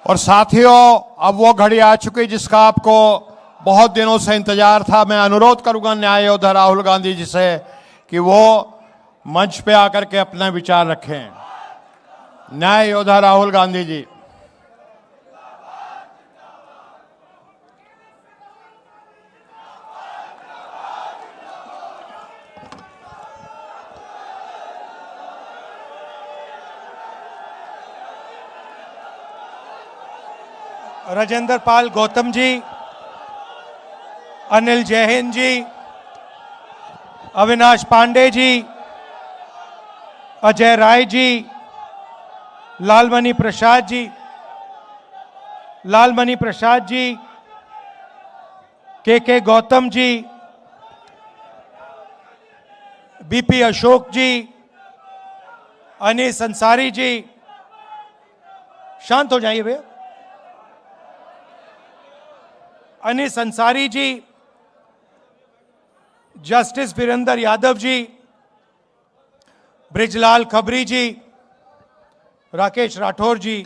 और साथियों, अब वो घड़ी आ चुकी जिसका आपको बहुत दिनों से इंतजार था। मैं अनुरोध करूंगा न्याय योद्धा राहुल गांधी जी से कि वो मंच पे आकर के अपना विचार रखें। न्याय योद्धा राहुल गांधी जी। राजेंद्र पाल गौतम जी, अनिल जैन जी, अविनाश पांडे जी, अजय राय जी, लालमणि प्रसाद जी, के गौतम जी, बीपी अशोक जी, अनीस अंसारी जी। शांत हो जाइए भैया। अनीस अंसारी जी, जस्टिस वीरेंद्र यादव जी, ब्रिजलाल खबरी जी, राकेश राठौर जी।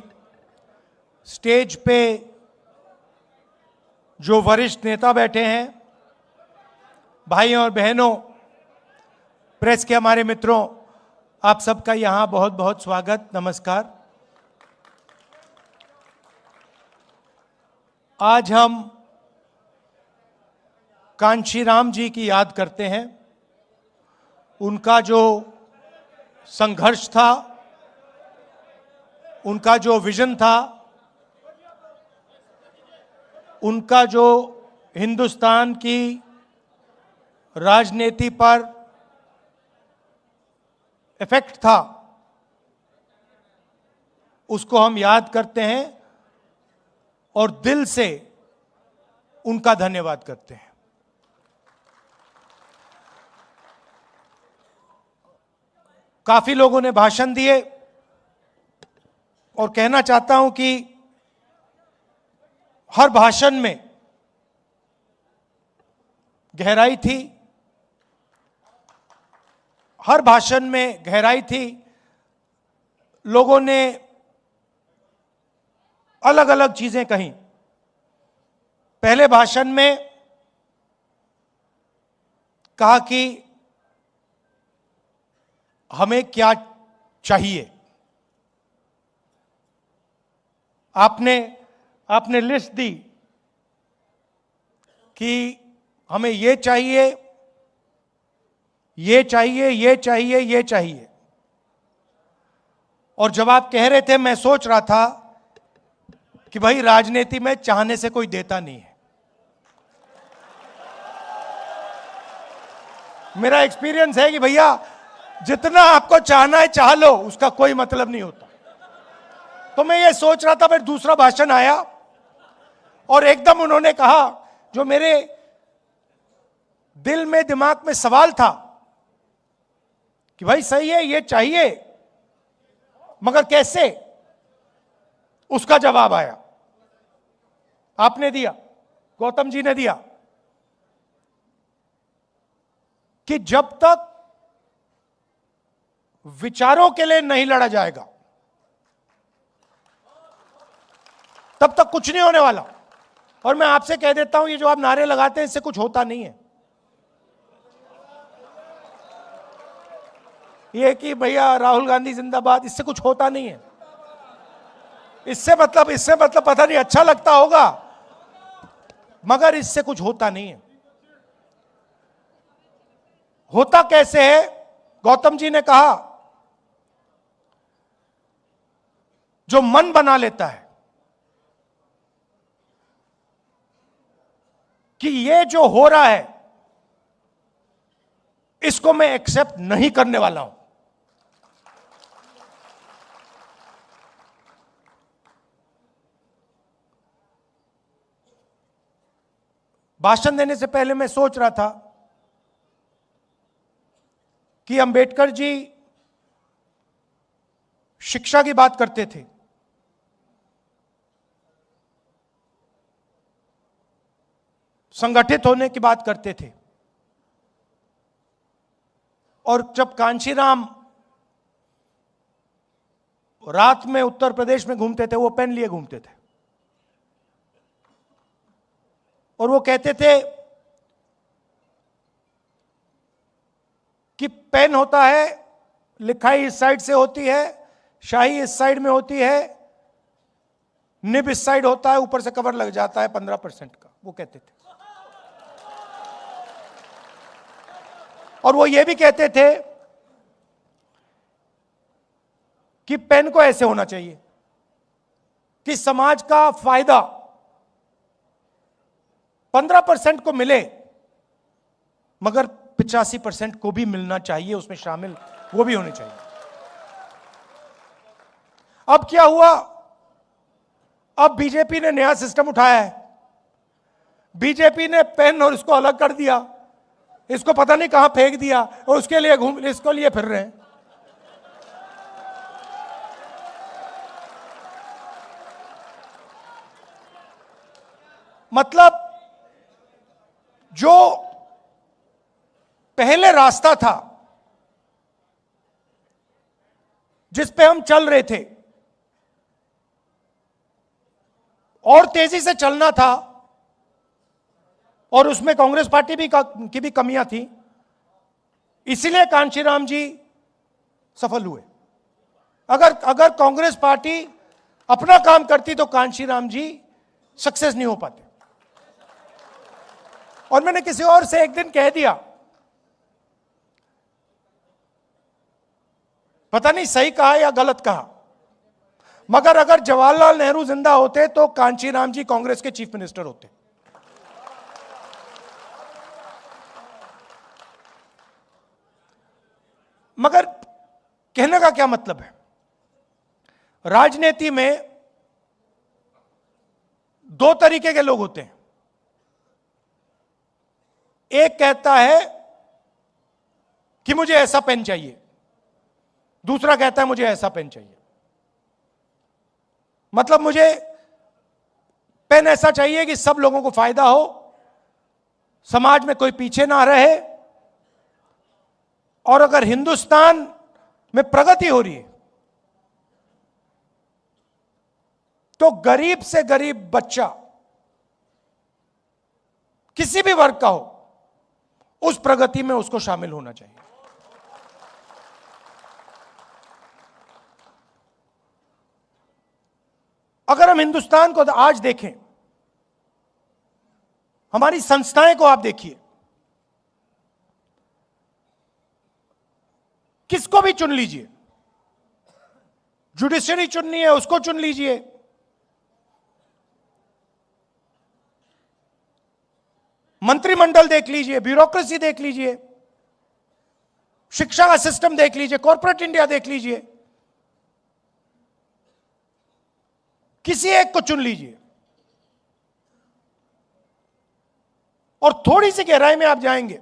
स्टेज पे जो वरिष्ठ नेता बैठे हैं, भाइयों और बहनों, प्रेस के हमारे मित्रों, आप सबका यहां बहुत बहुत स्वागत, नमस्कार। आज हम कांशीराम जी की याद करते हैं। उनका जो संघर्ष था, उनका जो विजन था, उनका जो हिंदुस्तान की राजनीति पर इफेक्ट था, उसको हम याद करते हैं और दिल से उनका धन्यवाद करते हैं। काफी लोगों ने भाषण दिए और कहना चाहता हूं कि हर भाषण में गहराई थी, हर भाषण में गहराई थी। लोगों ने अलग अलग चीजें कही। पहले भाषण में कहा कि हमें क्या चाहिए। आपने लिस्ट दी कि हमें ये चाहिए, ये चाहिए, ये चाहिए, ये चाहिए। और जब आप कह रहे थे, मैं सोच रहा था कि भाई राजनीति में चाहने से कोई देता नहीं है। मेरा एक्सपीरियंस है कि भैया जितना आपको चाहना है चाह लो, उसका कोई मतलब नहीं होता। तो मैं ये सोच रहा था, फिर दूसरा भाषण आया और एकदम उन्होंने कहा जो मेरे दिल में, दिमाग में सवाल था कि भाई सही है, ये चाहिए, मगर कैसे? उसका जवाब आया, आपने दिया, गौतम जी ने दिया कि जब तक विचारों के लिए नहीं लड़ा जाएगा, तब तक कुछ नहीं होने वाला। और मैं आपसे कह देता हूं, ये जो आप नारे लगाते हैं, इससे कुछ होता नहीं है। ये कि भैया राहुल गांधी जिंदाबाद, इससे कुछ होता नहीं है। इससे मतलब पता नहीं अच्छा लगता होगा, मगर इससे कुछ होता नहीं है। होता कैसे है? गौतम जी ने कहा, जो मन बना लेता है कि ये जो हो रहा है, इसको मैं एक्सेप्ट नहीं करने वाला हूं। भाषण देने से पहले मैं सोच रहा था कि अंबेडकर जी शिक्षा की बात करते थे, संगठित होने की बात करते थे, और जब कांशीराम रात में उत्तर प्रदेश में घूमते थे, वो पेन लिए घूमते थे। और वो कहते थे कि पेन होता है, लिखाई इस साइड से होती है, शाही इस साइड में होती है, निब इस साइड होता है, ऊपर से कवर लग जाता है 15% का, वो कहते थे। और वो ये भी कहते थे कि पेन को ऐसे होना चाहिए कि समाज का फायदा 15% को मिले मगर 85% को भी मिलना चाहिए, उसमें शामिल वो भी होने चाहिए। अब क्या हुआ? अब बीजेपी ने नया सिस्टम उठाया है। बीजेपी ने पेन और इसको अलग कर दिया, इसको पता नहीं कहां फेंक दिया और उसके लिए इसको लिए फिर रहे हैं। मतलब जो पहले रास्ता था जिस पे हम चल रहे थे और तेजी से चलना था, और उसमें कांग्रेस पार्टी की भी कमियां थी, इसीलिए कांशीराम जी सफल हुए। अगर कांग्रेस पार्टी अपना काम करती तो कांशीराम जी सक्सेस नहीं हो पाते। और मैंने किसी और से एक दिन कह दिया, पता नहीं सही कहा या गलत कहा, मगर अगर जवाहरलाल नेहरू जिंदा होते तो कांशीराम जी कांग्रेस के चीफ मिनिस्टर होते। मगर कहने का क्या मतलब है, राजनीति में दो तरीके के लोग होते हैं। एक कहता है कि मुझे ऐसा पेन चाहिए, दूसरा कहता है मुझे ऐसा पेन चाहिए। मतलब मुझे पेन ऐसा चाहिए कि सब लोगों को फायदा हो, समाज में कोई पीछे ना रहे, और अगर हिंदुस्तान में प्रगति हो रही है तो गरीब से गरीब बच्चा किसी भी वर्ग का हो, उस प्रगति में उसको शामिल होना चाहिए। अगर हम हिंदुस्तान को आज देखें, हमारी संस्थाएं को आप देखिए, किसको भी चुन लीजिए, जुडिशरी चुननी है उसको चुन लीजिए, मंत्रिमंडल देख लीजिए, ब्यूरोक्रेसी देख लीजिए, शिक्षा का सिस्टम देख लीजिए, कॉर्पोरेट इंडिया देख लीजिए, किसी एक को चुन लीजिए और थोड़ी सी गहराई में आप जाएंगे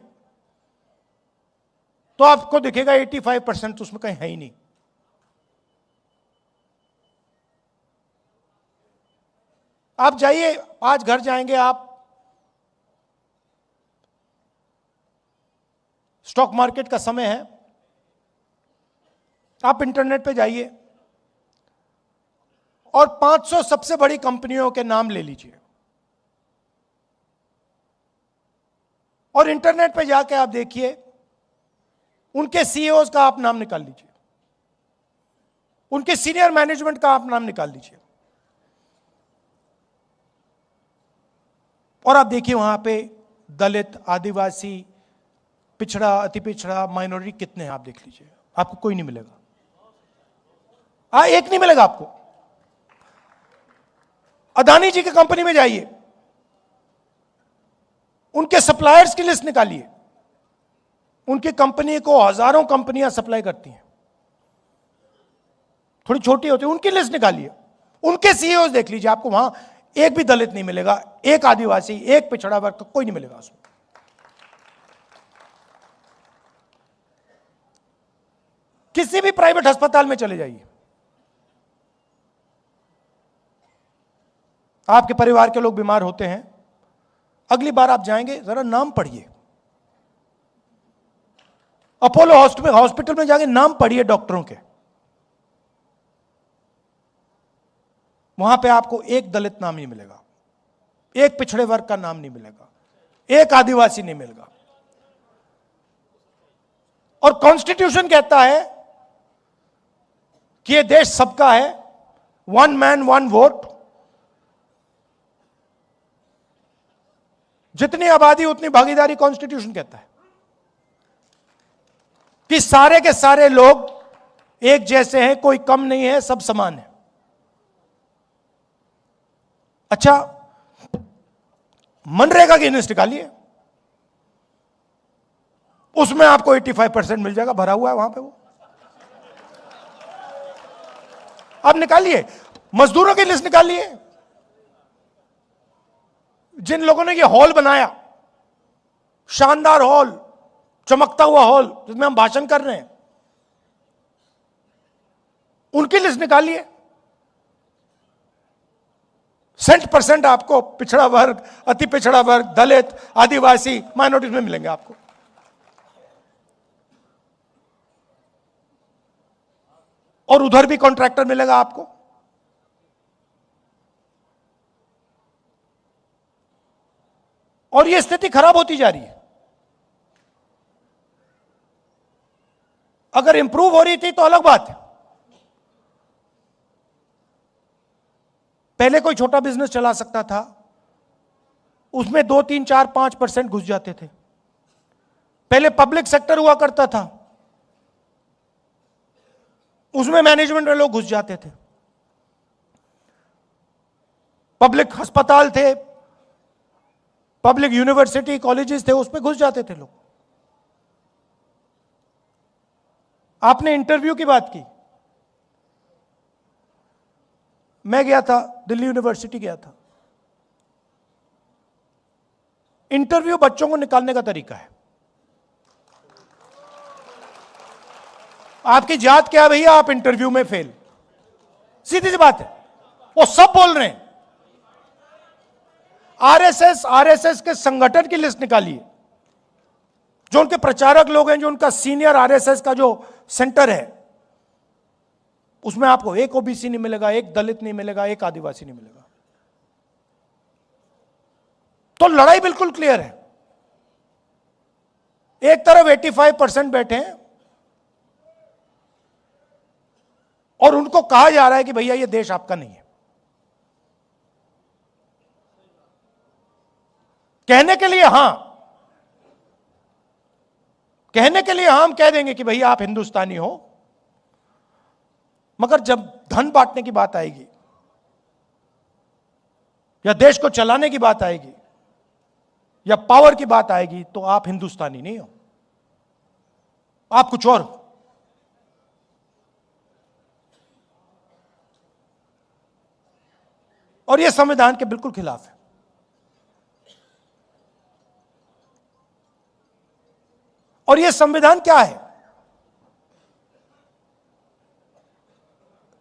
तो आपको दिखेगा 85% उसमें कहीं है ही नहीं। आप जाइए, आज घर जाएंगे आप, स्टॉक मार्केट का समय है, आप इंटरनेट पे जाइए और 500 सबसे बड़ी कंपनियों के नाम ले लीजिए और इंटरनेट पे जाके आप देखिए, उनके सीईओज का आप नाम निकाल लीजिए, उनके सीनियर मैनेजमेंट का आप नाम निकाल लीजिए और आप देखिए वहां पे दलित, आदिवासी, पिछड़ा, अति पिछड़ा, माइनॉरिटी कितने हैं आप देख लीजिए, आपको कोई नहीं मिलेगा। एक नहीं मिलेगा आपको। अदानी जी की कंपनी में जाइए, उनके सप्लायर्स की लिस्ट निकालिए, उनकी कंपनी को हजारों कंपनियां सप्लाई करती हैं, थोड़ी छोटी होती है, उनकी लिस्ट निकालिए, उनके सीईओ देख लीजिए, आपको वहां एक भी दलित नहीं मिलेगा, एक आदिवासी, एक पिछड़ा वर्ग का कोई नहीं मिलेगा उसमें। किसी भी प्राइवेट अस्पताल में चले जाइए, आपके परिवार के लोग बीमार होते हैं, अगली बार आप जाएंगे जरा नाम पढ़िए, अपोलो हॉस्पिटल में जाके नाम पढ़िए डॉक्टरों के, वहां पे आपको एक दलित नाम ही मिलेगा, एक पिछड़े वर्ग का नाम नहीं मिलेगा, एक आदिवासी नहीं मिलेगा। और कॉन्स्टिट्यूशन कहता है कि यह देश सबका है, वन मैन वन वोट, जितनी आबादी उतनी भागीदारी, कॉन्स्टिट्यूशन कहता है कि सारे के सारे लोग एक जैसे हैं, कोई कम नहीं है, सब समान है। अच्छा, मनरेगा की लिस्ट निकालिए, उसमें आपको 85% मिल जाएगा, भरा हुआ है वहां पे वो, आप निकालिए। मजदूरों की लिस्ट निकालिए, जिन लोगों ने ये हॉल बनाया, शानदार हॉल, चमकता हुआ हॉल जिसमें हम भाषण कर रहे हैं, उनकी लिस्ट निकालिए। 60% आपको पिछड़ा वर्ग, अति पिछड़ा वर्ग, दलित, आदिवासी, माइनॉरिटीज में मिलेंगे आपको। और उधर भी कॉन्ट्रैक्टर मिलेगा आपको। और यह स्थिति खराब होती जा रही है। अगर इंप्रूव हो रही थी तो अलग बात है। पहले कोई छोटा बिजनेस चला सकता था, उसमें 2, 3, 4, 5% घुस जाते थे। पहले पब्लिक सेक्टर हुआ करता था, उसमें मैनेजमेंट में लोग घुस जाते थे। पब्लिक अस्पताल थे, पब्लिक यूनिवर्सिटी, कॉलेजेस थे, उसमें घुस जाते थे लोग। आपने इंटरव्यू की बात की, मैं गया था, दिल्ली यूनिवर्सिटी गया था। इंटरव्यू बच्चों को निकालने का तरीका है। आपकी जात क्या है भैया, आप इंटरव्यू में फेल, सीधी सी बात है। वो सब बोल रहे हैं। आरएसएस के संगठन की लिस्ट निकालिए, जो उनके प्रचारक लोग हैं, जो उनका सीनियर आरएसएस का जो सेंटर है, उसमें आपको एक ओबीसी नहीं मिलेगा, एक दलित नहीं मिलेगा, एक आदिवासी नहीं मिलेगा। तो लड़ाई बिल्कुल क्लियर है। एक तरफ 85% बैठे हैं और उनको कहा जा रहा है कि भैया ये देश आपका नहीं है। कहने के लिए हां, कहने के लिए हम कह देंगे कि भैया आप हिंदुस्तानी हो, मगर जब धन बांटने की बात आएगी या देश को चलाने की बात आएगी या पावर की बात आएगी, तो आप हिंदुस्तानी नहीं हो, आप कुछ और हो। और यह संविधान के बिल्कुल खिलाफ है। और यह संविधान क्या है?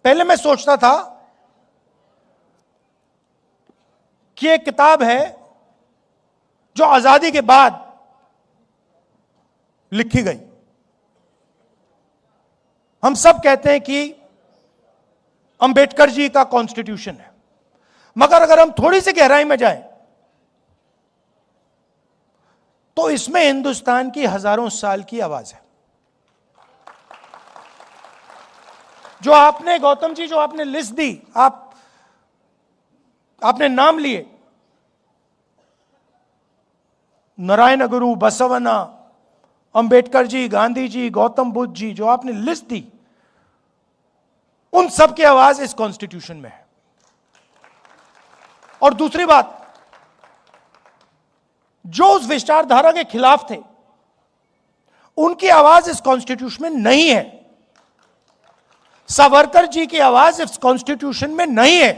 पहले मैं सोचता था कि एक किताब है जो आजादी के बाद लिखी गई। हम सब कहते हैं कि अंबेडकर जी का कॉन्स्टिट्यूशन है, मगर अगर हम थोड़ी सी गहराई में जाएं तो इसमें हिंदुस्तान की हजारों साल की आवाज है। जो आपने, गौतम जी, जो आपने लिस्ट दी, आपने नाम लिए, नारायण गुरु, बसवन्ना, अंबेडकर जी, गांधी जी, गौतम बुद्ध जी, जो आपने लिस्ट दी, उन सब की आवाज इस कॉन्स्टिट्यूशन में है। और दूसरी बात, जो उस विचारधारा के खिलाफ थे, उनकी आवाज इस कॉन्स्टिट्यूशन में नहीं है। सावरकर जी की आवाज इस कॉन्स्टिट्यूशन में नहीं है।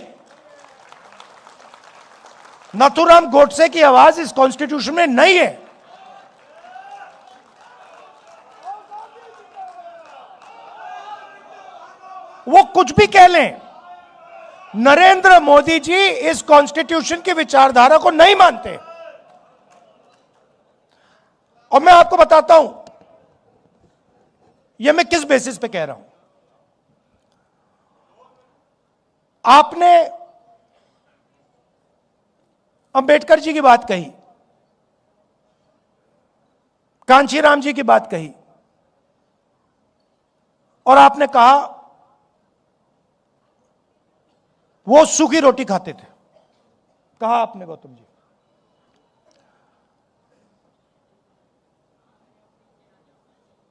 नाथूराम गोडसे की आवाज इस कॉन्स्टिट्यूशन में नहीं है। वो कुछ भी कह लें, नरेंद्र मोदी जी इस कॉन्स्टिट्यूशन की विचारधारा को नहीं मानते। और मैं आपको बताता हूं यह मैं किस बेसिस पे कह रहा हूं। आपने अंबेडकर जी की बात कही, कांशीराम जी की बात कही, और आपने कहा वो सूखी रोटी खाते थे, कहा आपने गौतम जी।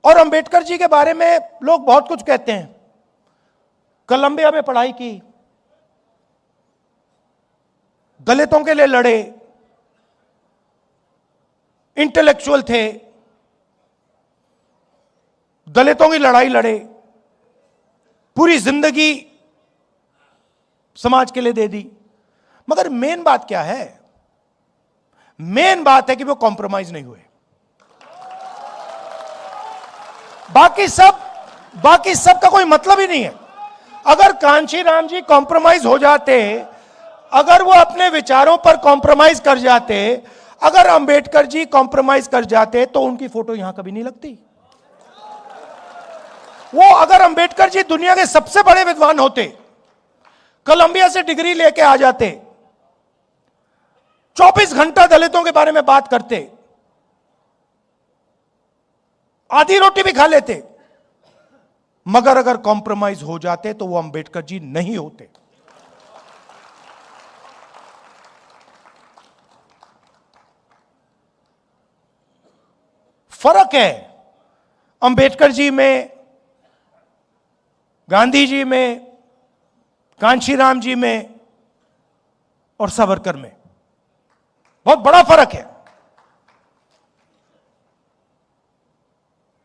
और अंबेडकर जी के बारे में लोग बहुत कुछ कहते हैं। कोलंबिया में पढ़ाई की, दलितों के लिए लड़े, इंटेलेक्चुअल थे, दलितों की लड़ाई लड़े, पूरी जिंदगी समाज के लिए दे दी। मगर मेन बात क्या है? मेन बात है कि वो कॉम्प्रोमाइज नहीं हुए। बाकी सब का कोई मतलब ही नहीं है। अगर कांशीराम जी कॉम्प्रोमाइज हो जाते, अगर वो अपने विचारों पर कॉम्प्रोमाइज कर जाते, अगर अंबेडकर जी कॉम्प्रोमाइज कर जाते, तो उनकी फोटो यहां कभी नहीं लगती। वो अगर अंबेडकर जी दुनिया के सबसे बड़े विद्वान होते, कोलंबिया से डिग्री लेके आ जाते, 24 घंटा दलितों के बारे में बात करते, आधी रोटी भी खा लेते, मगर अगर कॉम्प्रोमाइज हो जाते तो वो अंबेडकर जी नहीं होते। फर्क है अंबेडकर जी में, गांधी जी में, कांशीराम जी में और सावरकर में। बहुत बड़ा फर्क है।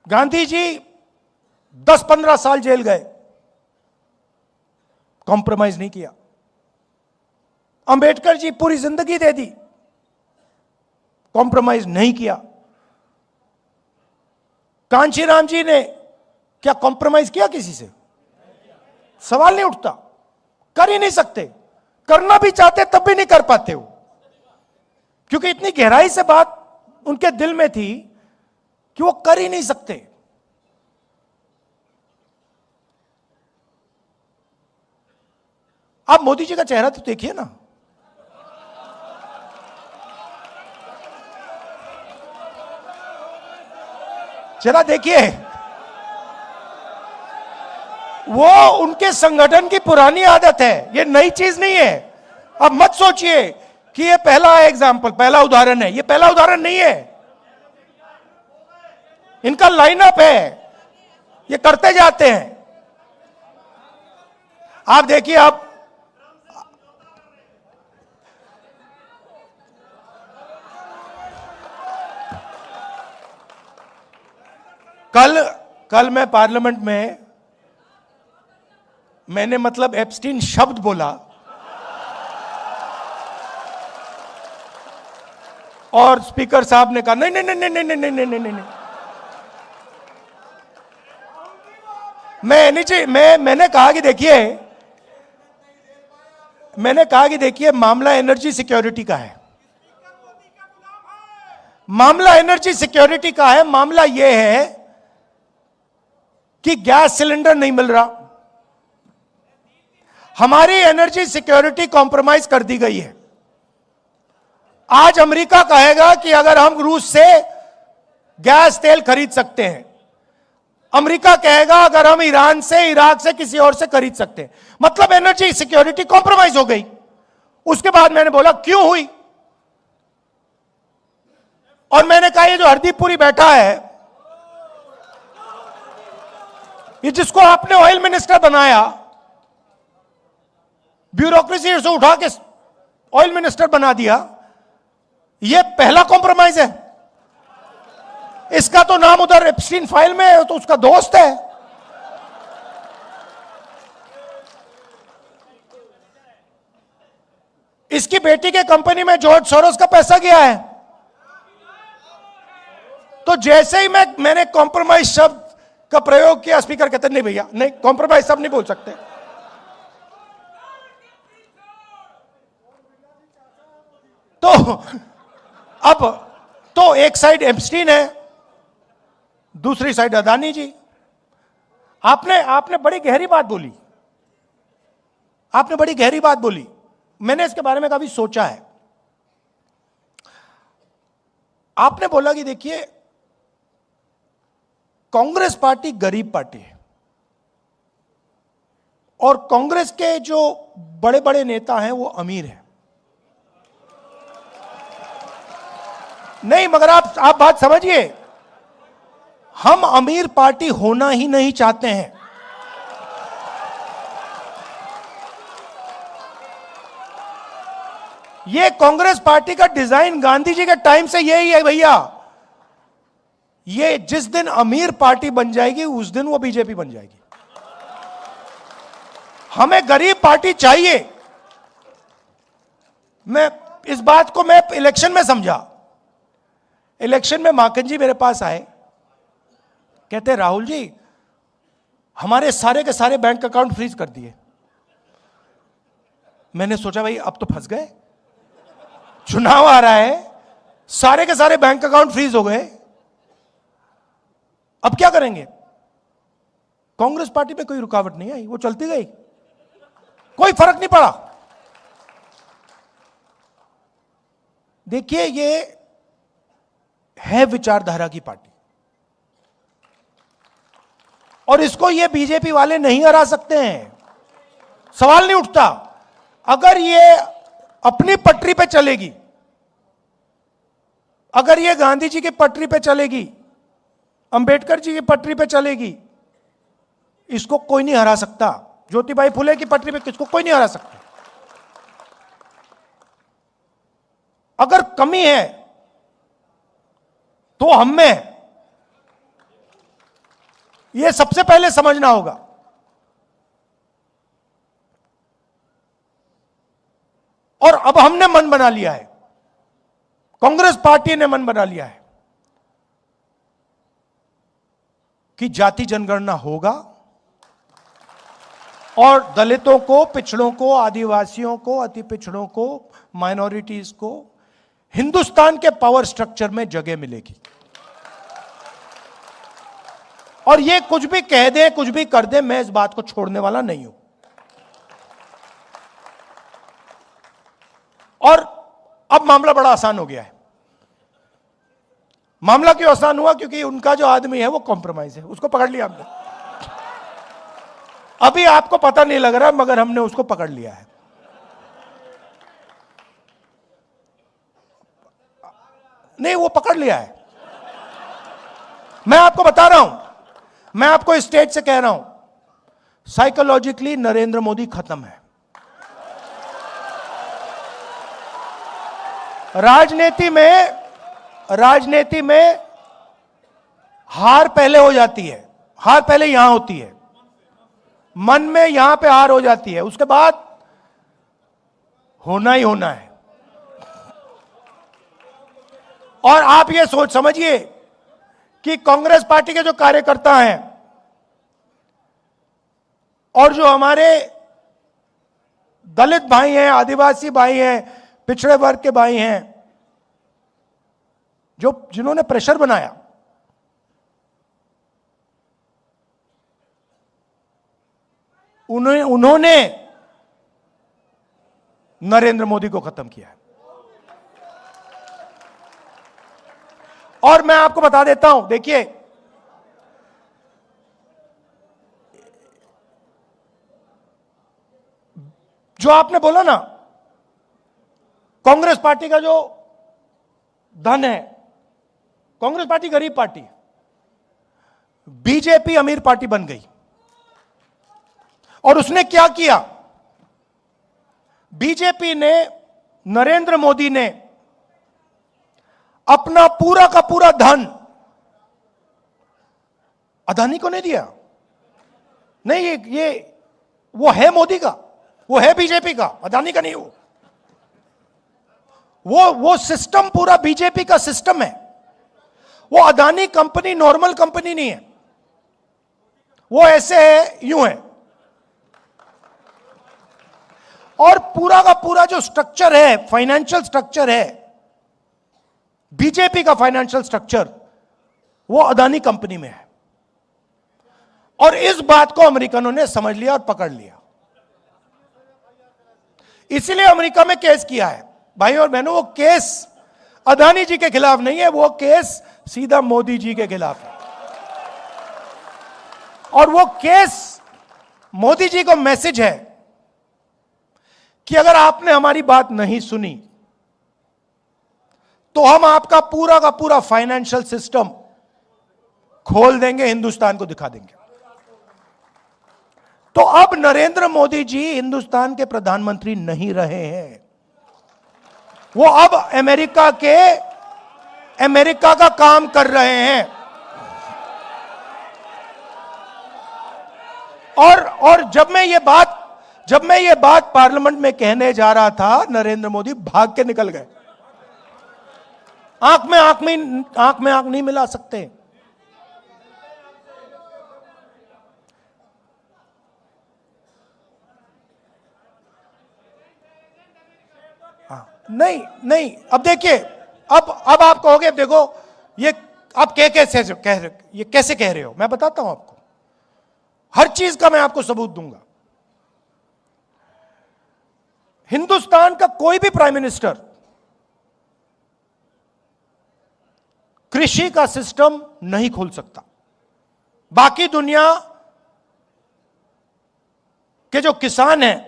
गांधी जी 10-15 साल जेल गए, कॉम्प्रोमाइज नहीं किया। अंबेडकर जी पूरी जिंदगी दे दी, कॉम्प्रोमाइज नहीं किया। कांशीराम जी ने क्या कॉम्प्रोमाइज किया किसी से? सवाल नहीं उठता, कर ही नहीं सकते। करना भी चाहते तब भी नहीं कर पाते हो, क्योंकि इतनी गहराई से बात उनके दिल में थी कि वो कर ही नहीं सकते। आप मोदी जी का चेहरा तो देखिए ना, जरा देखिए। वो उनके संगठन की पुरानी आदत है, ये नई चीज नहीं है। अब मत सोचिए कि ये पहला एग्जाम्पल, पहला उदाहरण है। ये पहला उदाहरण नहीं है, इनका लाइनअप है, ये करते जाते हैं। आप देखिए, आप कल मैं पार्लियामेंट में मैंने मतलब एप्स्टीन शब्द बोला, और स्पीकर साहब ने कहा नहीं नहीं नहीं नहीं नहीं नहीं नहीं नहीं नहीं। मैंने कहा कि देखिए मामला एनर्जी सिक्योरिटी का है। मामला एनर्जी सिक्योरिटी का है। मामला यह है कि गैस सिलेंडर नहीं मिल रहा, हमारी एनर्जी सिक्योरिटी कॉम्प्रोमाइज कर दी गई है। आज अमेरिका कहेगा कि अगर हम रूस से गैस तेल खरीद सकते हैं, अमेरिका कहेगा अगर हम ईरान से, इराक से, किसी और से खरीद सकते हैं, मतलब एनर्जी सिक्योरिटी कॉम्प्रोमाइज हो गई। उसके बाद मैंने बोला क्यों हुई, और मैंने कहा ये जो हरदीप पुरी बैठा है, ये जिसको आपने ऑयल मिनिस्टर बनाया, ब्यूरोक्रेसी से उठा के ऑयल मिनिस्टर बना दिया, ये पहला कॉम्प्रोमाइज है। इसका तो नाम उधर एप्स्टीन फाइल में है, तो उसका दोस्त है। इसकी बेटी के कंपनी में जॉर्ज सोरोस का पैसा गया है। तो जैसे ही मैंने कॉम्प्रोमाइज शब्द का प्रयोग किया, स्पीकर कहते नहीं भैया नहीं, कॉम्प्रोमाइज सब नहीं बोल सकते। तो अब तो एक साइड एप्स्टीन है, दूसरी साइड अदानी जी। आपने बड़ी गहरी बात बोली, आपने बड़ी गहरी बात बोली। मैंने इसके बारे में काफी सोचा है। आपने बोला कि देखिए कांग्रेस पार्टी गरीब पार्टी है और कांग्रेस के जो बड़े बड़े नेता हैं वो अमीर हैं। नहीं, मगर आप बात समझिए, हम अमीर पार्टी होना ही नहीं चाहते हैं। ये कांग्रेस पार्टी का डिजाइन गांधी जी के टाइम से यही है भैया। ये जिस दिन अमीर पार्टी बन जाएगी उस दिन वो बीजेपी बन जाएगी। हमें गरीब पार्टी चाहिए। मैं इस बात को मैं इलेक्शन में समझा। इलेक्शन में माकन जी मेरे पास आए, कहते राहुल जी हमारे सारे के सारे बैंक अकाउंट फ्रीज कर दिए। मैंने सोचा भाई अब तो फंस गए, चुनाव आ रहा है, सारे के सारे बैंक अकाउंट फ्रीज हो गए, अब क्या करेंगे। कांग्रेस पार्टी पे कोई रुकावट नहीं आई, वो चलती गई, कोई फर्क नहीं पड़ा। देखिए ये है विचारधारा की पार्टी और इसको ये बीजेपी वाले नहीं हरा सकते हैं, सवाल नहीं उठता। अगर ये अपनी पटरी पे चलेगी, अगर ये गांधी जी की पटरी पे चलेगी, अंबेडकर जी की पटरी पे चलेगी, इसको कोई नहीं हरा सकता। ज्योतिबाई फुले की पटरी पे किसको कोई नहीं हरा सकता। अगर कमी है तो हम में है, यह सबसे पहले समझना होगा। और अब हमने मन बना लिया है, कांग्रेस पार्टी ने मन बना लिया है कि जाति जनगणना होगा और दलितों को, पिछड़ों को, आदिवासियों को, अति पिछड़ों को, माइनॉरिटीज को हिंदुस्तान के पावर स्ट्रक्चर में जगह मिलेगी। और ये कुछ भी कह दे, कुछ भी कर दे, मैं इस बात को छोड़ने वाला नहीं हूं। और अब मामला बड़ा आसान हो गया है। मामला क्यों आसान हुआ? क्योंकि उनका जो आदमी है वो कॉम्प्रोमाइज है, उसको पकड़ लिया हमने। अभी आपको पता नहीं लग रहा मगर हमने उसको पकड़ लिया है। नहीं, वो पकड़ लिया है। मैं आपको बता रहा हूं, मैं आपको स्टेज से कह रहा हूं, साइकोलॉजिकली नरेंद्र मोदी खत्म है। राजनीति में हार पहले हो जाती है, हार पहले यहां होती है, मन में यहां पे हार हो जाती है, उसके बाद होना ही होना है। और आप ये सोच समझिए कि कांग्रेस पार्टी के जो कार्यकर्ता हैं और जो हमारे दलित भाई हैं, आदिवासी भाई हैं, पिछड़े वर्ग के भाई हैं, जिन्होंने प्रेशर बनाया, उन्होंने नरेंद्र मोदी को खत्म किया है। और मैं आपको बता देता हूं, देखिए जो आपने बोला ना, कांग्रेस पार्टी का जो धन है, कांग्रेस पार्टी गरीब पार्टी, बीजेपी अमीर पार्टी बन गई। और उसने क्या किया? बीजेपी ने, नरेंद्र मोदी ने अपना पूरा का पूरा धन अदानी को नहीं दिया। नहीं, ये वो है मोदी का, वो है बीजेपी का, अदानी का नहीं। वो सिस्टम पूरा बीजेपी का सिस्टम है। वो अदानी कंपनी नॉर्मल कंपनी नहीं है, वो ऐसे है, यूं है। और पूरा का पूरा जो स्ट्रक्चर है, फाइनेंशियल स्ट्रक्चर है, बीजेपी का फाइनेंशियल स्ट्रक्चर, वो अदानी कंपनी में है। और इस बात को अमेरिकनों ने समझ लिया और पकड़ लिया। इसीलिए अमेरिका में केस किया है। भाई और बहनों, वो केस अदानी जी के खिलाफ नहीं है, वो केस सीधा मोदी जी के खिलाफ है। और वो केस मोदी जी को मैसेज है कि अगर आपने हमारी बात नहीं सुनी तो हम आपका पूरा का पूरा फाइनेंशियल सिस्टम खोल देंगे, हिंदुस्तान को दिखा देंगे। तो अब नरेंद्र मोदी जी हिंदुस्तान के प्रधानमंत्री नहीं रहे हैं, वो अब अमेरिका का काम कर रहे हैं। और जब मैं ये बात पार्लियामेंट में कहने जा रहा था, नरेंद्र मोदी भाग के निकल गए। आंख में आंख नहीं मिला सकते। नहीं, अब देखिए, अब आप कहोगे, देखो ये आप कैसे कह रहे हो, मैं बताता हूं आपको, हर चीज का मैं आपको सबूत दूंगा। हिंदुस्तान का कोई भी प्राइम मिनिस्टर कृषि का सिस्टम नहीं खोल सकता। बाकी दुनिया के जो किसान हैं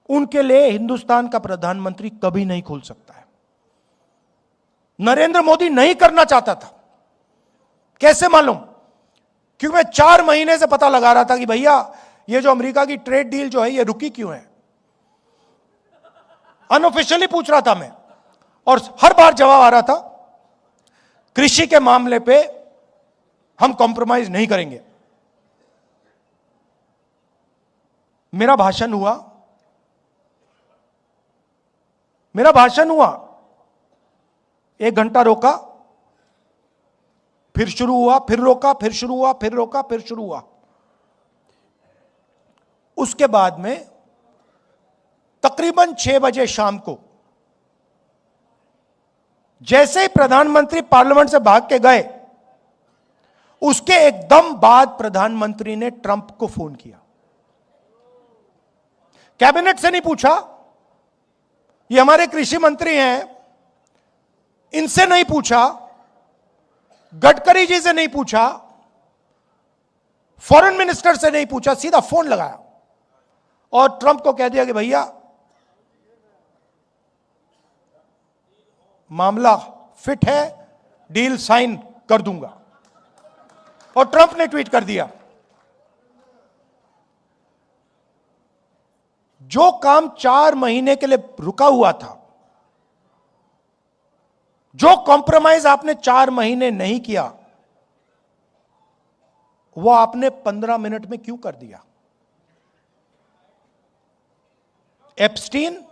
उनके लिए हिंदुस्तान का प्रधानमंत्री कभी नहीं खोल सकता है। नरेंद्र मोदी नहीं करना चाहता था। कैसे मालूम? क्योंकि मैं 4 महीने से पता लगा रहा था कि भैया ये जो अमेरिका की ट्रेड डील जो है ये रुकी क्यों है। अनऑफिशियली पूछ रहा था मैं, और हर बार जवाब आ रहा था, कृषि के मामले पे हम कॉम्प्रोमाइज नहीं करेंगे। मेरा भाषण हुआ, 1 घंटा रोका, फिर शुरू हुआ, फिर रोका, फिर शुरू हुआ, फिर रोका, फिर शुरू हुआ। उसके बाद में तकरीबन 6 बजे शाम को जैसे ही प्रधानमंत्री पार्लियामेंट से भाग के गए, उसके एकदम बाद प्रधानमंत्री ने ट्रंप को फोन किया। कैबिनेट से नहीं पूछा, ये हमारे कृषि मंत्री हैं, इनसे नहीं पूछा, गडकरी जी से नहीं पूछा, फॉरेन मिनिस्टर से नहीं पूछा, सीधा फोन लगाया और ट्रंप को कह दिया कि भैया मामला फिट है, डील साइन कर दूंगा। और ट्रंप ने ट्वीट कर दिया, जो काम 4 महीने के लिए रुका हुआ था, जो कॉम्प्रोमाइज आपने 4 महीने नहीं किया, वो आपने 15 मिनट में क्यों कर दिया? एप्स्टीन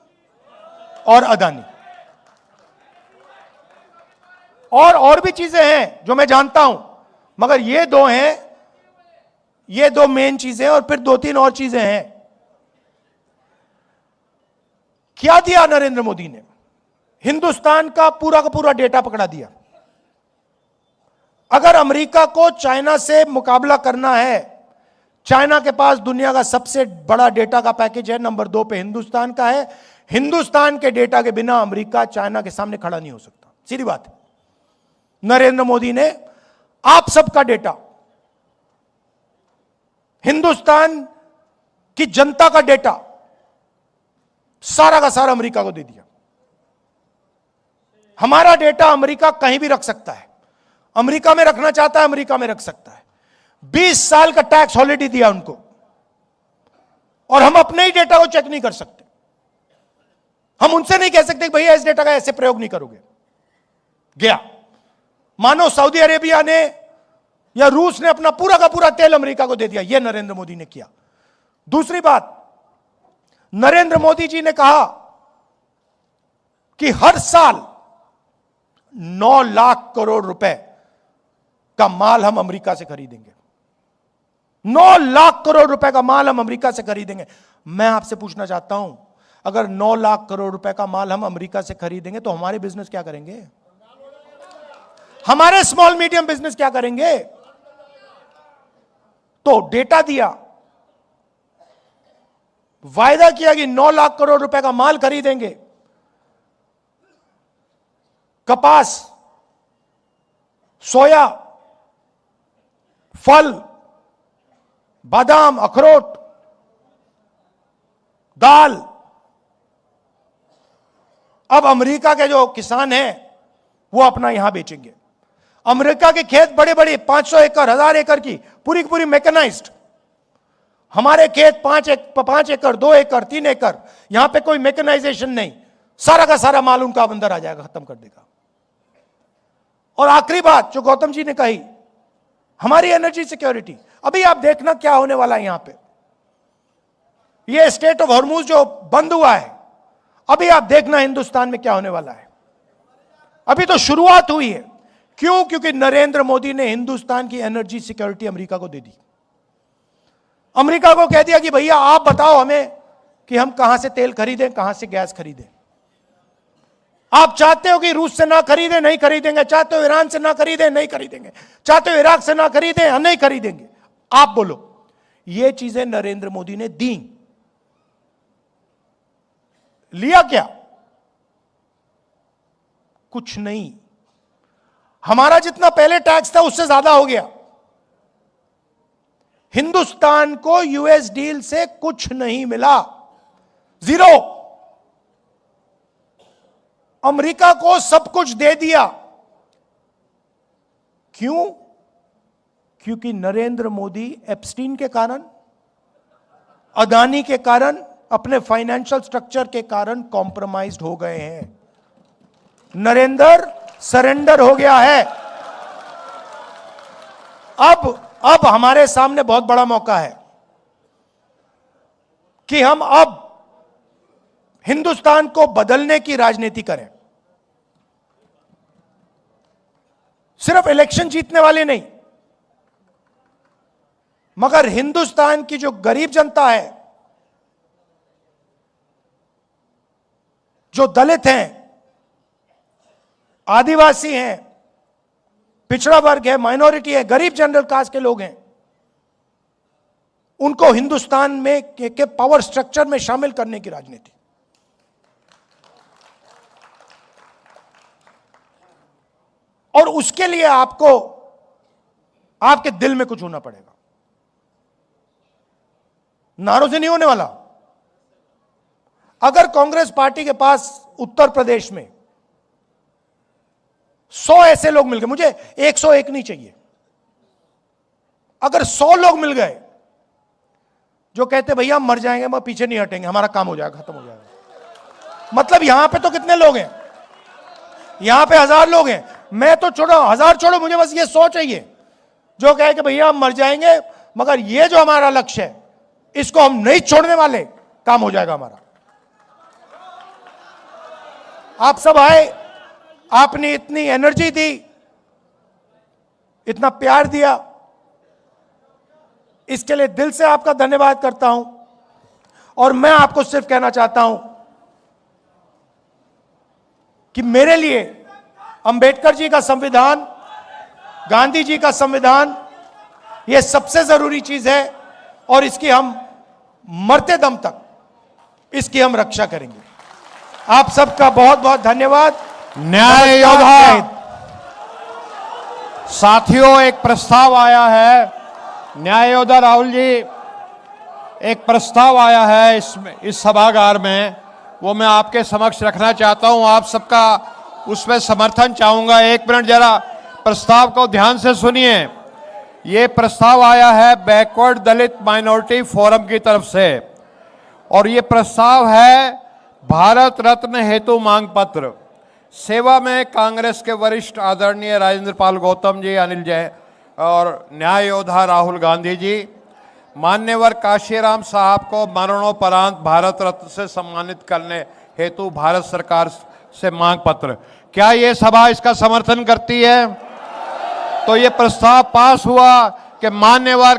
और अदानी और भी चीजें हैं जो मैं जानता हूं, मगर ये 2 हैं, ये 2 मेन चीजें, और फिर 2-3 और चीजें हैं। क्या दिया नरेंद्र मोदी ने? हिंदुस्तान का पूरा डेटा पकड़ा दिया। अगर अमेरिका को चाइना से मुकाबला करना है, चाइना के पास दुनिया का सबसे बड़ा डेटा का पैकेज है, नंबर 2 पे हिंदुस्तान का है। हिंदुस्तान के डेटा के बिना अमेरिका चाइना के सामने खड़ा नहीं हो सकता, सीधी बात है। नरेंद्र मोदी ने आप सबका डेटा, हिंदुस्तान की जनता का डेटा, सारा का सारा अमेरिका को दे दिया। हमारा डेटा अमेरिका कहीं भी रख सकता है, अमेरिका में रखना चाहता है अमेरिका में रख सकता है। 20 साल का टैक्स हॉलिडे दिया उनको, और हम अपने ही डेटा को चेक नहीं कर सकते। हम उनसे नहीं कह सकते कि भैया इस डेटा का ऐसे प्रयोग नहीं करोगे। गया, मानो सऊदी अरेबिया ने या रूस ने अपना पूरा का पूरा तेल अमेरिका को दे दिया। यह नरेंद्र मोदी ने किया। दूसरी बात, नरेंद्र मोदी जी ने कहा कि हर साल 9 लाख करोड़ रुपए का माल हम अमेरिका से खरीदेंगे। 9 लाख करोड़ रुपए का माल हम अमेरिका से खरीदेंगे। मैं आपसे पूछना चाहता हूं, अगर 9 लाख करोड़ रुपए का माल हम अमेरिका से खरीदेंगे तो हमारे बिजनेस क्या करेंगे? हमारे स्मॉल मीडियम बिजनेस क्या करेंगे? तो डेटा दिया, वायदा किया कि 9 लाख करोड़ रुपए का माल खरीदेंगे। कपास, सोया, फल, बादाम, अखरोट, दाल। अब अमेरिका के जो किसान हैं वो अपना यहां बेचेंगे। अमेरिका के खेत बड़े बड़े 500 एकड़, 1000 एकड़ की पूरी की पूरी मैकेनाइज्ड। हमारे खेत 5 एकड़, 2 एकड़, 3 एकड़, यहां पे कोई मैकेनाइजेशन नहीं। सारा का सारा माल उनका अंदर आ जाएगा, खत्म कर देगा। और आखिरी बात जो गौतम जी ने कही, हमारी एनर्जी सिक्योरिटी। अभी आप देखना क्या होने वाला है यहां पे। ये स्टेट ऑफ हॉर्मुज जो बंद हुआ है, अभी आप देखना हिंदुस्तान में क्या होने वाला है। अभी तो शुरुआत हुई है। क्यों? क्योंकि नरेंद्र मोदी ने हिंदुस्तान की एनर्जी सिक्योरिटी अमेरिका को दे दी। अमेरिका को कह दिया कि भैया आप बताओ हमें कि हम कहां से तेल खरीदें, कहां से गैस खरीदें। आप चाहते हो कि रूस से ना खरीदें, नहीं खरीदेंगे। चाहते हो ईरान से ना खरीदें, नहीं खरीदेंगे। चाहते हो इराक से ना खरीदें, नहीं खरीदेंगे। आप बोलो। ये चीजें नरेंद्र मोदी ने दी। लिया क्या? कुछ नहीं। हमारा जितना पहले टैक्स था उससे ज्यादा हो गया। हिंदुस्तान को यूएस डील से कुछ नहीं मिला, जीरो। अमेरिका को सब कुछ दे दिया। क्यों? क्योंकि नरेंद्र मोदी एप्स्टीन के कारण, अदानी के कारण, अपने फाइनेंशियल स्ट्रक्चर के कारण कॉम्प्रोमाइज्ड हो गए हैं। नरेंद्र सरेंडर हो गया है। अब हमारे सामने बहुत बड़ा मौका है कि हम अब हिंदुस्तान को बदलने की राजनीति करें। सिर्फ इलेक्शन जीतने वाले नहीं, मगर हिंदुस्तान की जो गरीब जनता है, जो दलित हैं, आदिवासी हैं, पिछड़ा वर्ग है, माइनॉरिटी है, गरीब जनरल कास्ट के लोग हैं, उनको हिंदुस्तान में के पावर स्ट्रक्चर में शामिल करने की राजनीति। और उसके लिए आपको आपके दिल में कुछ होना पड़ेगा। नारों से नहीं होने वाला। अगर कांग्रेस पार्टी के पास उत्तर प्रदेश में 100 ऐसे लोग मिल गए, मुझे 101 नहीं चाहिए, अगर 100 लोग मिल गए जो कहते भैया हम मर जाएंगे मगर पीछे नहीं हटेंगे, हमारा काम हो जाएगा, खत्म हो जाएगा। मतलब यहां पे तो कितने लोग हैं? यहां पे 1000 लोग हैं। मैं तो छोड़ो, 1000 छोड़ो, मुझे बस ये 100 चाहिए जो कहे कि भैया हम मर जाएंगे मगर ये जो हमारा लक्ष्य है इसको हम नहीं छोड़ने वाले, काम हो जाएगा हमारा। आप सब आए, आपने इतनी एनर्जी दी, इतना प्यार दिया, इसके लिए दिल से आपका धन्यवाद करता हूं। और मैं आपको सिर्फ कहना चाहता हूं कि मेरे लिए अंबेडकर जी का संविधान, गांधी जी का संविधान, यह सबसे जरूरी चीज है और इसकी हम मरते दम तक इसकी हम रक्षा करेंगे। आप सबका बहुत बहुत धन्यवाद। न्याय योद्धा साथियों, एक प्रस्ताव आया है। न्याय योद्धा राहुल जी, एक प्रस्ताव आया है इस सभागार में, वो मैं आपके समक्ष रखना चाहता हूं। आप सबका उसमें समर्थन चाहूंगा। 1 मिनट जरा प्रस्ताव को ध्यान से सुनिए। ये प्रस्ताव आया है बैकवर्ड दलित माइनॉरिटी फोरम की तरफ से और ये प्रस्ताव है भारत रत्न हेतु मांग पत्र। सेवा में कांग्रेस के वरिष्ठ आदरणीय राजेंद्र पाल गौतम जी, अनिल जैन और न्याय योद्धा राहुल गांधी जी, मान्यवर काशीराम साहब को मरणोपरांत भारत रत्न से सम्मानित करने हेतु भारत सरकार से मांग पत्र। क्या ये सभा इसका समर्थन करती है? तो ये प्रस्ताव पास हुआ कि मान्यवर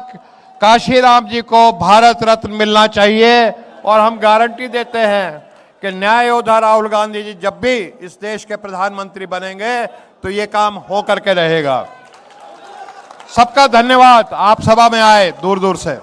काशीराम जी को भारत रत्न मिलना चाहिए और हम गारंटी देते हैं कि न्याय योद्धा राहुल गांधी जी जब भी इस देश के प्रधानमंत्री बनेंगे तो ये काम हो करके रहेगा। सबका धन्यवाद, आप सभा में आए दूर दूर से।